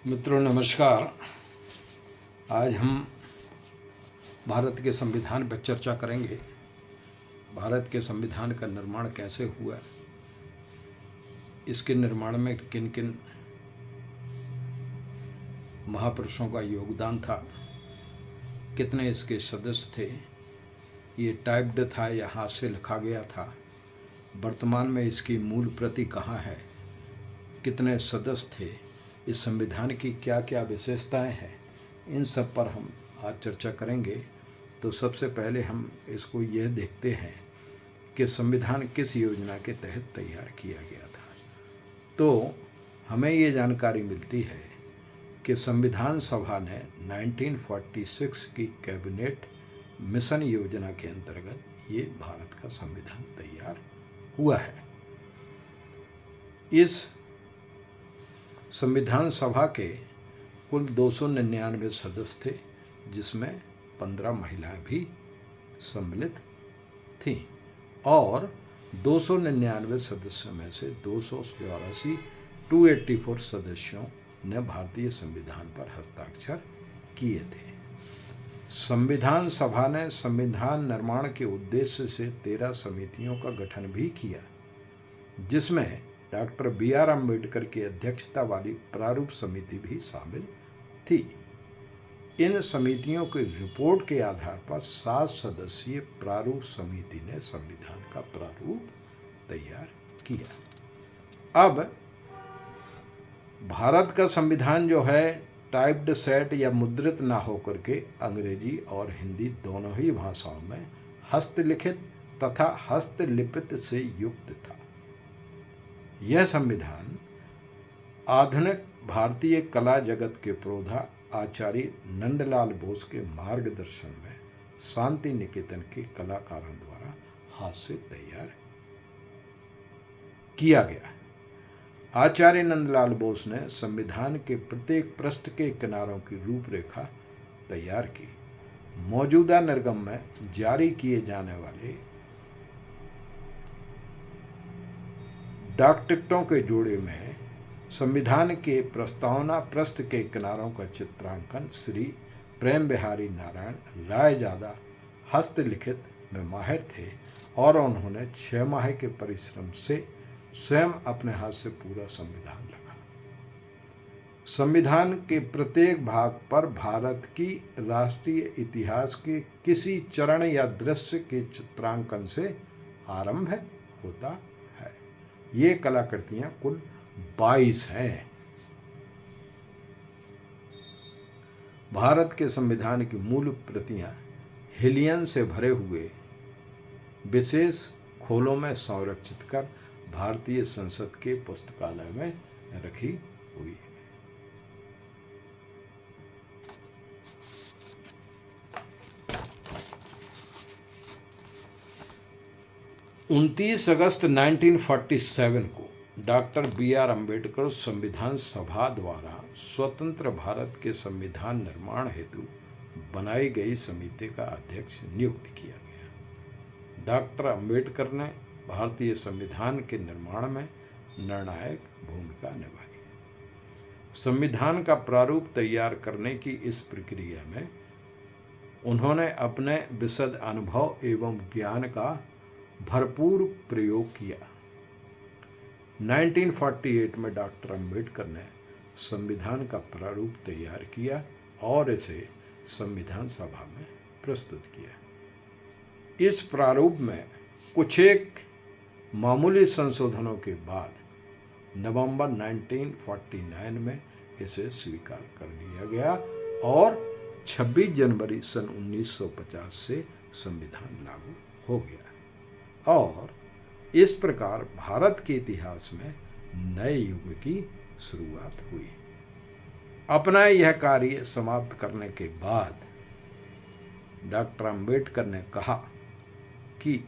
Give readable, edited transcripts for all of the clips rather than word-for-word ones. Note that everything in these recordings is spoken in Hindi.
मित्रों नमस्कार। आज हम भारत के संविधान पर चर्चा करेंगे। भारत के संविधान का निर्माण कैसे हुआ, इसके निर्माण में किन किन महापुरुषों का योगदान था, कितने इसके सदस्य थे, ये टाइप्ड था या हाथ से लिखा गया था, वर्तमान में इसकी मूल प्रति कहाँ है, कितने सदस्य थे, इस संविधान की क्या क्या विशेषताएं हैं, इन सब पर हम आज चर्चा करेंगे। तो सबसे पहले हम इसको यह देखते हैं कि संविधान किस योजना के तहत तैयार किया गया था। तो हमें ये जानकारी मिलती है कि संविधान सभा ने 1946 की कैबिनेट मिशन योजना के अंतर्गत ये भारत का संविधान तैयार हुआ है। इस संविधान सभा के कुल 299 सदस्य थे, जिसमें 15 महिलाएं भी सम्मिलित थीं और 299 सदस्यों में से 284 सदस्यों ने भारतीय संविधान पर हस्ताक्षर किए थे। संविधान सभा ने संविधान निर्माण के उद्देश्य से 13 समितियों का गठन भी किया, जिसमें डॉक्टर बी.आर. अम्बेडकर की अध्यक्षता वाली प्रारूप समिति भी शामिल थी। इन समितियों की रिपोर्ट के आधार पर 7 सदस्यीय प्रारूप समिति ने संविधान का प्रारूप तैयार किया। अब भारत का संविधान जो है टाइप्ड सेट या मुद्रित ना होकर के अंग्रेजी और हिंदी दोनों ही भाषाओं में हस्तलिखित तथा हस्तलिपित से युक्त था। यह संविधान आधुनिक भारतीय कला जगत के प्रोधा आचार्य नंदलाल बोस के मार्गदर्शन में शांति निकेतन के कलाकारों द्वारा हाथ से तैयार किया गया। आचार्य नंदलाल बोस ने संविधान के प्रत्येक पृष्ठ के किनारों की रूपरेखा तैयार की। मौजूदा निर्गम में जारी किए जाने वाले डाक टिकटों के जोड़े में संविधान के प्रस्तावना पृष्ठ के किनारों का चित्रांकन श्री प्रेम बिहारी नारायण रायजादा हस्तलिखित में माहिर थे और उन्होंने 6 माह के परिश्रम से स्वयं अपने हाथ से पूरा संविधान लिखा। संविधान के प्रत्येक भाग पर भारत की राष्ट्रीय इतिहास के किसी चरण या दृश्य के चित्रांकन से आरंभ होता है। ये कलाकृतियां कुल 22 हैं। भारत के संविधान की मूल प्रतियां हिलियन से भरे हुए विशेष खोलों में संरक्षित कर भारतीय संसद के पुस्तकालय में रखी हुई है। अगस्त 1947 को डॉक्टर बी.आर. अम्बेडकर संविधान सभा द्वारा स्वतंत्र भारत के संविधान निर्माण हेतु बनाई गई समिति का अध्यक्ष नियुक्त किया गया। डॉक्टर अम्बेडकर ने भारतीय संविधान के निर्माण में निर्णायक भूमिका निभाई। संविधान का प्रारूप तैयार करने की इस प्रक्रिया में उन्होंने अपने विशद अनुभव एवं ज्ञान का भरपूर प्रयोग किया। 1948 में डॉक्टर अम्बेडकर ने संविधान का प्रारूप तैयार किया और इसे संविधान सभा में प्रस्तुत किया। इस प्रारूप में कुछ एक मामूली संशोधनों के बाद नवंबर 1949 में इसे स्वीकार कर लिया गया और 26 जनवरी सन 1950 से संविधान लागू हो गया और इस प्रकार भारत के इतिहास में नए युग की शुरुआत हुई। अपना यह कार्य समाप्त करने के बाद डॉक्टर अम्बेडकर ने कहा कि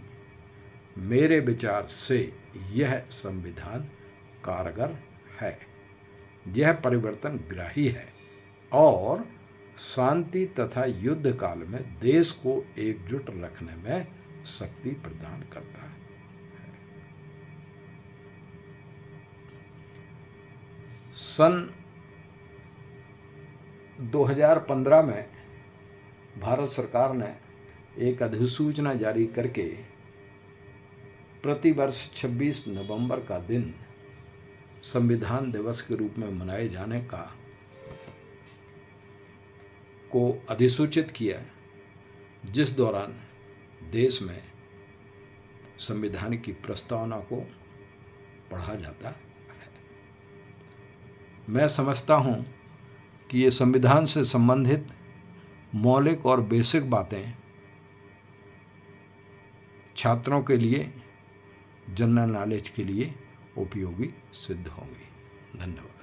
मेरे विचार से यह संविधान कारगर है, यह परिवर्तन ग्राही है और शांति तथा युद्ध काल में देश को एकजुट रखने में शक्ति प्रदान करता है। सन 2015 में भारत सरकार ने एक अधिसूचना जारी करके प्रतिवर्ष 26 नवंबर का दिन संविधान दिवस के रूप में मनाए जाने को अधिसूचित किया, जिस दौरान देश में संविधान की प्रस्तावना को पढ़ा जाता है। मैं समझता हूँ कि ये संविधान से संबंधित मौलिक और बेसिक बातें छात्रों के लिए जनरल नॉलेज के लिए उपयोगी सिद्ध होंगी। धन्यवाद।